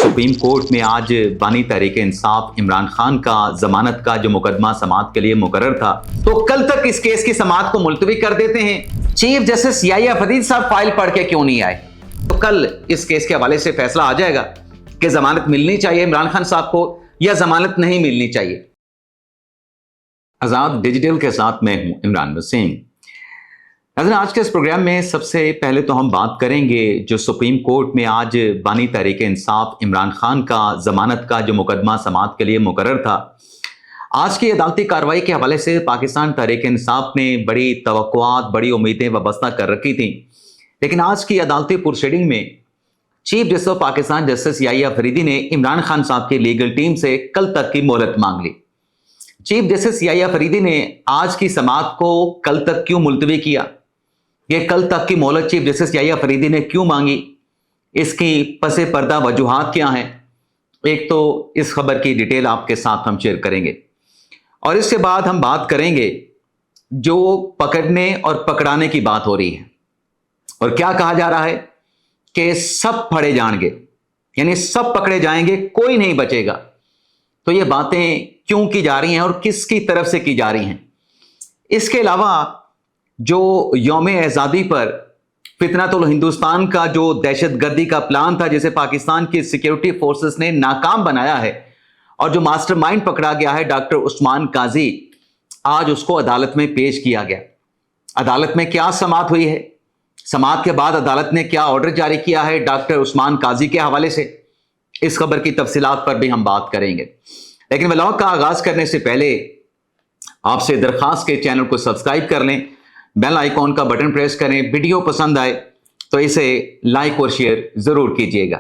Supreme court में आज बानी तहरीक इंसाफ इमरान खान का जमानत का जो मुकदमा समाअत के लिए मुकर्रर था, तो कल तक इस केस की समाअत को मुलतवी कर देते हैं। चीफ जस्टिस याहिया फरीद साहब फाइल पढ़ के क्यों नहीं आए? तो कल इस केस के हवाले से फैसला आ जाएगा कि जमानत मिलनी चाहिए इमरान खान साहब को या जमानत नहीं मिलनी चाहिए। आजाद डिजिटल के साथ मैं हूं इमरान वसीम। नाज़रीन, आज के इस प्रोग्राम में सबसे पहले तो हम बात करेंगे जो सुप्रीम कोर्ट में आज बानी तहरीक इंसाफ इमरान खान का जमानत का जो मुकदमा समाअत के लिए मुकर्रर था। आज की अदालती कार्रवाई के हवाले से पाकिस्तान तहरीक इंसाफ ने बड़ी तवक्कुआत, बड़ी उम्मीदें वाबस्ता कर रखी थी, लेकिन आज की अदालती प्रोसीडिंग में chief justice of Pakistan justice Yahya Faridi ने इमरान खान साहब की लीगल टीम से कल तक की मोहलत मांग ली। चीफ जस्टिस याहिया फरीदी ने आज की समाअत को कल तक क्यों मुलतवी किया? ये कल तक की मोहलत चीफ जस्टिस याहिया फरीदी ने क्यों मांगी? इसकी पसे पर्दा वजूहात क्या हैं? एक तो इस खबर की डिटेल आपके साथ हम शेयर करेंगे और इसके बाद हम बात करेंगे जो पकड़ने और पकड़ाने की बात हो रही है और क्या कहा जा रहा है कि सब फड़े जाएंगे, यानी सब पकड़े जाएंगे, कोई नहीं बचेगा। तो ये बातें क्यों की जा रही हैं और किसकी तरफ से की जा रही हैं? इसके अलावा जो यौम आज़ादी पर फितनतुल हिंदुस्तान का जो दहशतगर्दी का प्लान था, जिसे पाकिस्तान की सिक्योरिटी फोर्सेस ने नाकाम बनाया है और जो मास्टरमाइंड पकड़ा गया है डॉक्टर उस्मान काजी, आज उसको अदालत में पेश किया गया। अदालत में क्या समाअत हुई है? समाअत के बाद अदालत ने क्या ऑर्डर जारी किया है डॉक्टर उस्मान काजी के हवाले से? इस खबर की तफसीलात पर भी हम बात करेंगे, लेकिन व्लॉग का आगाज करने से पहले आपसे दरखास्त के चैनल को सब्सक्राइब कर लें, बेल आइकॉन का बटन प्रेस करें, वीडियो पसंद आए तो इसे लाइक और शेयर जरूर कीजिएगा।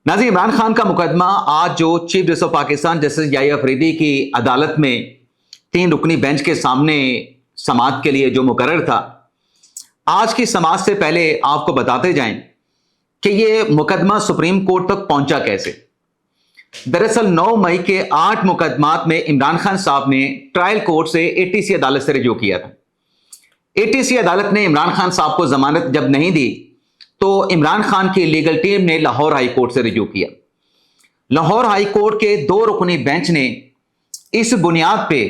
नाज़रीन, इमरान खान का मुकदमा आज जो chief justice of Pakistan justice Yahya Faridi की अदालत में 3 रुकनी बेंच के सामने समाअत के लिए जो मुकर्रर था, आज की समाअत से पहले आपको बताते जाएं कि ये मुकदमा सुप्रीम कोर्ट तक पहुंचा कैसे। दरअसल 9 मई के 8 मुकदमात में इमरान खान साहब ने ट्रायल कोर्ट से एटीसी अदालत से रिजू किया था। एटीसी अदालत ने इमरान खान साहब को जमानत जब नहीं दी तो इमरान खान की लीगल टीम ने लाहौर हाई कोर्ट से रिजू किया। लाहौर हाई कोर्ट के 2 रुकनी बेंच ने इस बुनियाद पे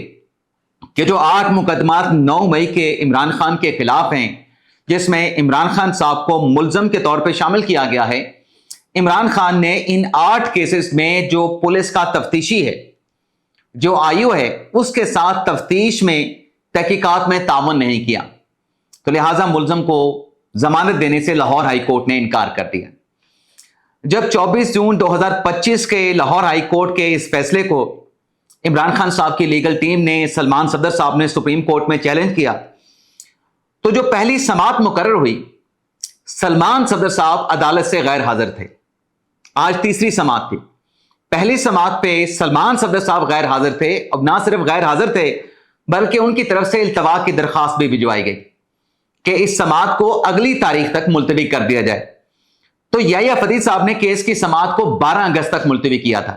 कि जो 8 मुकदमात 9 मई के इमरान खान के खिलाफ हैं, जिसमें इमरान खान साहब को मुलजम के तौर पे शामिल किया गया है, इमरान खान ने इन 8 केसेस में जो पुलिस का तफ्तीशी है, जो आयु है, उसके साथ तफ्तीश में तहकीकात में तावन नहीं किया, तो लिहाजा मुलजम को जमानत देने से लाहौर हाई कोर्ट ने इनकार कर दिया। जब 24 जून 2025 के लाहौर हाई कोर्ट के इस फैसले को इमरान खान साहब की लीगल टीम ने, सलमान सदर साहब ने सुप्रीम कोर्ट में चैलेंज किया, तो जो पहली समाअत मुकर्रर हुई, सलमान सदर साहब अदालत से गैर हाजिर थे। आज तीसरी समाअत थी। पहली समाअत पे सलमान सदर साहब गैर हाजिर थे, अब ना सिर्फ गैर हाजिर थे बल्कि उनकी तरफ से इल्तवा की दरखास्त भी भिजवाई गई कि इस समाअत को अगली तारीख तक मुलतवी कर दिया जाए। तो याहिया फरीद साहब ने केस की समाअत को 12 अगस्त तक मुलतवी किया था,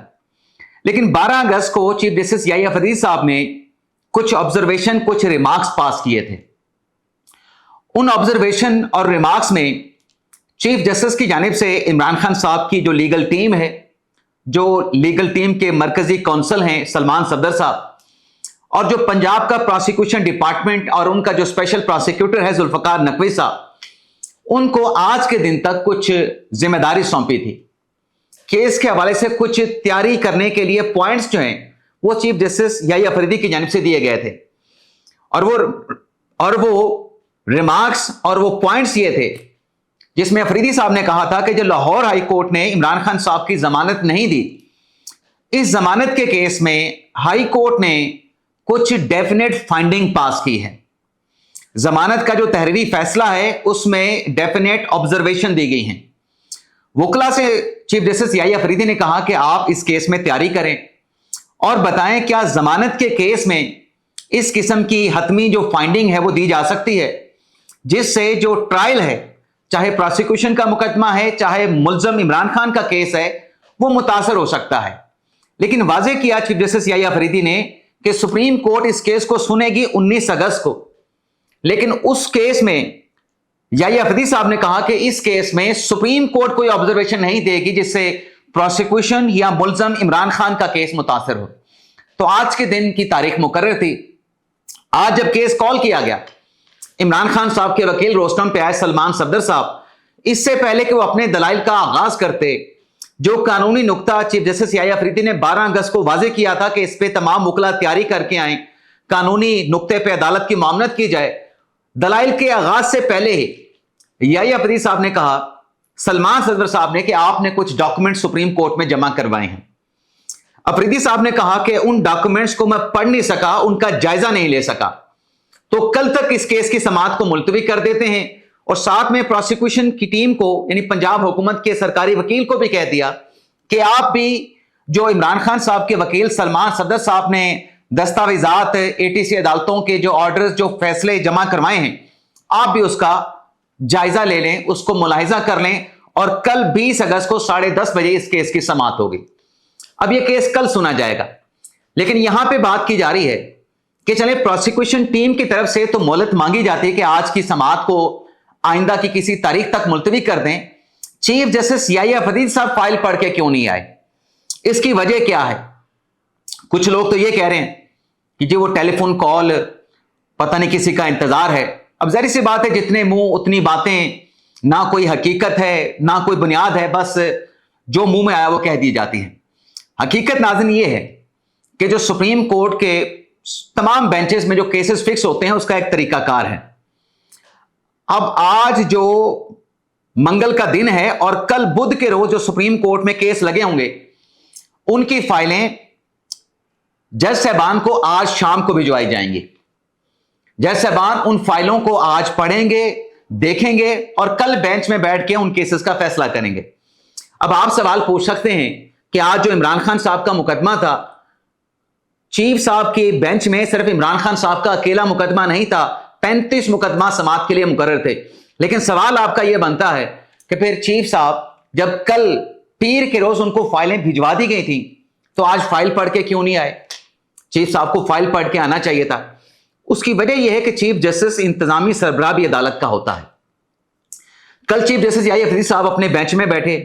लेकिन 12 अगस्त को चीफ जस्टिस याहिया फरीद साहब ने कुछ ऑब्जर्वेशन, कुछ रिमार्क्स पास किए थे। उन ऑब्जर्वेशन और रिमार्क्स में चीफ जस्टिस की जानिब से इमरान खान साहब की जो लीगल टीम है, जो लीगल टीम के मरकजी काउंसिल हैं सलमान सदर साहब, और जो पंजाब का प्रोसिक्यूशन डिपार्टमेंट और उनका जो स्पेशल प्रोसिक्यूटर है जुल्फकार नकवी साहब, उनको आज के दिन तक कुछ जिम्मेदारी सौंपी थी। केस के हवाले से कुछ तैयारी करने के लिए पॉइंट्स जो हैं वो चीफ जस्टिस याहिया फरीदी की जानिब से दिए गए थे और वो रिमार्क्स और वो पॉइंट्स ये थे जिसमें अफरीदी साहब ने कहा था कि जो लाहौर हाई कोर्ट ने इमरान खान साहब की जमानत नहीं दी, इस जमानत के केस में हाई कोर्ट ने कुछ डेफिनेट फाइंडिंग पास की है। जमानत का जो तहरीरी फैसला है उसमें डेफिनेट ऑब्जर्वेशन दी गई हैं। वकला से चीफ जस्टिस याहिया फरीदी ने कहा कि आप इस केस में तैयारी करें और बताएं क्या जमानत के केस में इस किस्म की हतमी जो फाइंडिंग है वो दी जा सकती है, जिससे जो ट्रायल है, चाहे प्रोसिक्यूशन का मुकदमा है, चाहे मुलजम इमरान खान का केस है, वो मुतासर हो सकता है। लेकिन वाज़ेह किया चीफ जस्टिस याहिया फरीदी ने कि सुप्रीम कोर्ट इस केस को सुनेगी 19 अगस्त को, लेकिन उस केस में یحییٰ افریدی صاحب نے کہا کہ اس کیس میں سپریم کورٹ کوئی آبزرویشن نہیں دے گی جس سے پروسیکیوشن یا ملزم عمران خان کا کیس متاثر ہو. تو آج کے دن کی تاریخ مقرر تھی. آج جب کیس کال کیا گیا عمران خان صاحب کے وکیل روسٹم پہ آئے سلمان صفدر صاحب، اس سے پہلے کہ وہ اپنے دلائل کا آغاز کرتے، جو قانونی نقطہ چیف جسٹس یحییٰ افریدی نے 12 اگست کو واضح کیا تھا کہ اس پہ تمام وکلا تیاری کر کے آئیں، قانونی نقطے پہ عدالت کی معاملت کی جائے، دلائل کے آغاز سے پہلے ہی یحییٰ افریدی صاحب نے کہا سلمان صفدر صاحب نے کہ آپ نے کچھ ڈاکومنٹ سپریم کورٹ میں جمع کروائے ہیں. افریدی صاحب نے کہا کہ ان ڈاکومنٹس کو میں پڑھ نہیں سکا، ان کا جائزہ نہیں لے سکا، تو کل تک اس کیس کی سماعت کو ملتوی کر دیتے ہیں. اور ساتھ میں پروسیکیوشن کی ٹیم کو یعنی پنجاب حکومت کے سرکاری وکیل کو بھی کہہ دیا کہ آپ بھی جو عمران خان صاحب کے وکیل سلمان صفدر صاحب نے دستاویزات ATC عدالتوں کے جو آرڈرز جو فیصلے جمع کروائے ہیں، آپ بھی اس کا جائزہ لے لیں، اس کو ملاحظہ کر لیں. اور کل 20 اگست کو 10:30 بجے اس کیس کی سماعت ہوگی. اب یہ کیس کل سنا جائے گا، لیکن یہاں پہ بات کی جا رہی ہے کہ چلے پروسیکیوشن ٹیم کی طرف سے تو مہلت مانگی جاتی ہے کہ آج کی سماعت کو آئندہ کی کسی تاریخ تک ملتوی کر دیں. چیف جسٹس یحییٰ افریدی صاحب فائل پڑھ کے کیوں نہیں آئے؟ اس کی وجہ کیا ہے؟ کچھ لوگ تو یہ کہہ رہے ہیں کہ جی وہ ٹیلی فون کال پتہ نہیں کسی کا انتظار ہے. اب ظاہر سی بات ہے جتنے منہ اتنی باتیں، نہ کوئی حقیقت ہے نہ کوئی بنیاد ہے، بس جو منہ میں آیا وہ کہہ دی جاتی ہیں. حقیقت ناظرین یہ ہے کہ جو سپریم کورٹ کے تمام بینچز میں جو کیسز فکس ہوتے ہیں اس کا ایک طریقہ کار ہے. اب آج جو منگل کا دن ہے اور کل بدھ کے روز جو سپریم کورٹ میں کیس لگے ہوں گے ان کی فائلیں جج صاحبان کو آج شام کو بھجوائی جائیں گی. جج صاحبان ان فائلوں کو آج پڑھیں گے، دیکھیں گے اور کل بینچ میں بیٹھ کے ان کیسز کا فیصلہ کریں گے. اب آپ سوال پوچھ سکتے ہیں کہ آج جو عمران خان صاحب کا مقدمہ تھا، چیف صاحب کی بینچ میں صرف عمران خان صاحب کا اکیلا مقدمہ نہیں تھا، 35 مقدمہ سماعت کے لیے مقرر تھے. لیکن سوال آپ کا یہ بنتا ہے کہ پھر چیف صاحب جب کل پیر کے روز ان کو فائلیں بھجوا دی گئی تھیں تو آج فائل پڑھ کے کیوں نہیں آئے؟ چیف صاحب کو فائل پڑھ کے آنا چاہیے تھا. اس کی وجہ یہ ہے کہ چیف جسٹس انتظامی سربراہ بھی عدالت کا ہوتا ہے. کل چیف جسٹس یحییٰ افریدی صاحب اپنے بینچ میں بیٹھے،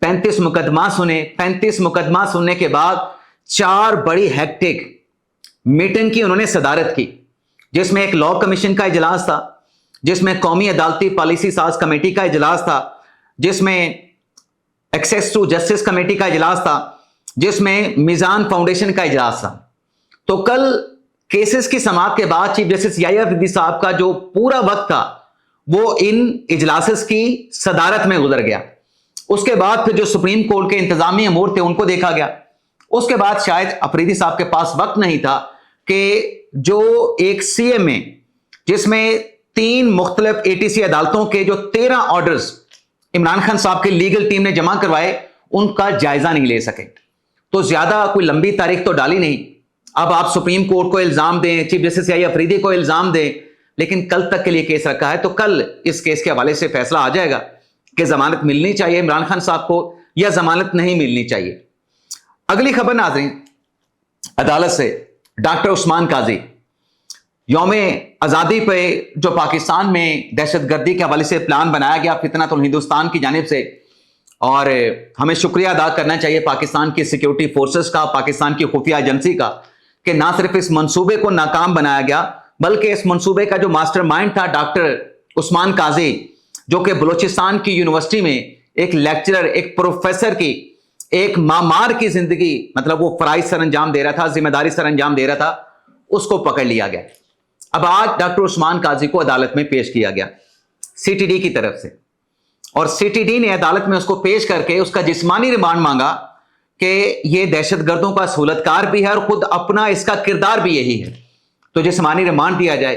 35 مقدمہ سنے. 35 مقدمہ سننے کے بعد 4 بڑی ہیکٹک میٹنگ کی انہوں نے صدارت کی، جس میں ایک لا کمیشن کا اجلاس تھا، جس میں قومی عدالتی پالیسی ساز کمیٹی کا اجلاس تھا، جس میں ایکسیس ٹو جسٹس کمیٹی کا اجلاس تھا، جس میں میزان فاؤنڈیشن کا اجلاس تھا. تو کل کیسز کی سماعت کے بعد چیف جسٹس یحییٰ افریدی صاحب کا جو پورا وقت تھا وہ ان اجلاسز کی صدارت میں گزر گیا. اس کے بعد پھر جو سپریم کورٹ کے انتظامی امور تھے ان کو دیکھا گیا. اس کے بعد شاید افریدی صاحب کے پاس وقت نہیں تھا کہ جو ایک CMA جس میں 3 مختلف ATC عدالتوں کے جو 13 آرڈرز عمران خان صاحب کی لیگل ٹیم نے جمع کروائے ان کا جائزہ نہیں لے سکے. تو زیادہ کوئی لمبی تاریخ تو ڈالی نہیں. اب آپ سپریم کورٹ کو الزام دیں، چیف جسٹس یحییٰ افریدی کو الزام دیں، لیکن کل تک کے لیے کیس رکھا ہے. تو کل اس کیس کے حوالے سے فیصلہ آ جائے گا کہ ضمانت ملنی چاہیے عمران خان صاحب کو یا ضمانت نہیں ملنی چاہیے. اگلی خبر ناظرین عدالت سے، ڈاکٹر عثمان قاضی یوم آزادی پہ جو پاکستان میں دہشت گردی کے حوالے سے پلان بنایا گیا فتنۃ الہندوستان کی جانب سے، اور ہمیں شکریہ ادا کرنا چاہیے پاکستان کی سیکیورٹی فورسز کا، پاکستان کی خفیہ ایجنسی کا، کہ نہ صرف اس منصوبے کو ناکام بنایا گیا بلکہ اس منصوبے کا جو ماسٹر مائنڈ تھا ڈاکٹر عثمان قاضی، جو کہ بلوچستان کی یونیورسٹی میں ایک لیکچرر، ایک پروفیسر کی ایک معمار کی زندگی، مطلب وہ فرائض سر انجام دے رہا تھا، ذمہ داری سر انجام دے رہا تھا، اس کو پکڑ لیا گیا. اب آج ڈاکٹر عثمان قاضی کو عدالت میں پیش کیا گیا CTD کی طرف سے، اور CTD نے عدالت میں اس کو پیش کر کے اس کا جسمانی ریمانڈ مانگا کہ یہ دہشت گردوں کا سہولت کار بھی ہے اور خود اپنا اس کا کردار بھی یہی ہے، تو جسمانی ریمانڈ دیا جائے.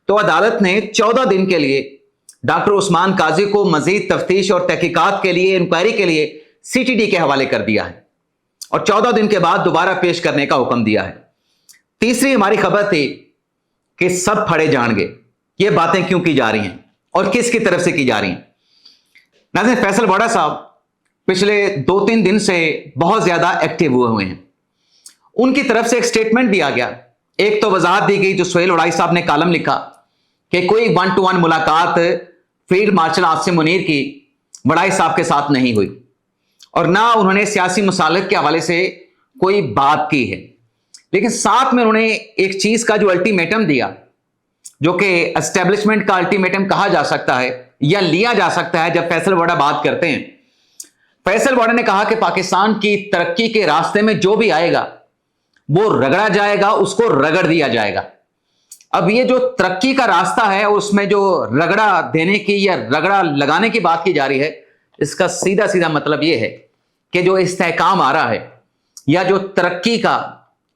تو عدالت نے 14 دن کے لیے ڈاکٹر عثمان قاضی کو مزید تفتیش اور تحقیقات کے لیے، انکوائری کے لیے CTD کے حوالے کر دیا ہے اور 14 دن کے بعد دوبارہ پیش کرنے کا حکم دیا ہے. تیسری ہماری خبر تھی کہ سب پھڑے جان گے، یہ باتیں کیوں کی جا رہی ہیں اور کس کی طرف سے کی جا رہی ہیں. ناظرین فیصل واڈا صاحب پچھلے 2-3 دن سے بہت زیادہ ایکٹیو ہوئے ہیں. ان کی طرف سے ایک سٹیٹمنٹ دیا گیا. ایک تو وضاحت دی گئی، جو سہیل اڑائی صاحب نے کالم لکھا کہ کوئی 1-to-1 ملاقات फील्ड मार्शल आसिम मुनीर की वड़ाई साहब के साथ नहीं हुई और ना उन्होंने सियासी मसालहत के हवाले से कोई बात की है, लेकिन साथ में उन्होंने एक चीज का जो अल्टीमेटम दिया, जो कि एस्टेब्लिशमेंट का अल्टीमेटम कहा जा सकता है या लिया जा सकता है जब फैसल वाडा बात करते हैं। फैसल वाडा ने कहा कि पाकिस्तान की तरक्की के रास्ते में जो भी आएगा वो रगड़ा जाएगा, उसको रगड़ दिया जाएगा। अब ये जो तरक्की का रास्ता है उसमें जो रगड़ा देने की या रगड़ा लगाने की बात की जा रही है, इसका सीधा सीधा मतलब ये है कि जो इस्तेहकाम आ रहा है या जो तरक्की का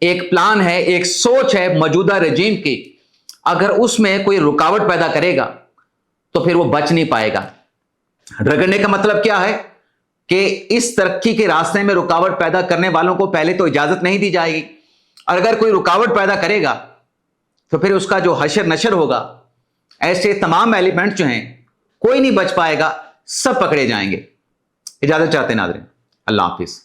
एक प्लान है, एक सोच है मौजूदा रजीम की, अगर उसमें कोई रुकावट पैदा करेगा तो फिर वो बच नहीं पाएगा। रगड़ने का मतलब क्या है कि इस तरक्की के रास्ते में रुकावट पैदा करने वालों को पहले तो इजाजत नहीं दी जाएगी, और अगर कोई रुकावट पैदा करेगा तो फिर उसका जो हशर नशर होगा, ऐसे तमाम एलिमेंट जो हैं कोई नहीं बच पाएगा, सब पकड़े जाएंगे। इजाजत चाहते हैं नाज़रीन, अल्लाह हाफिज।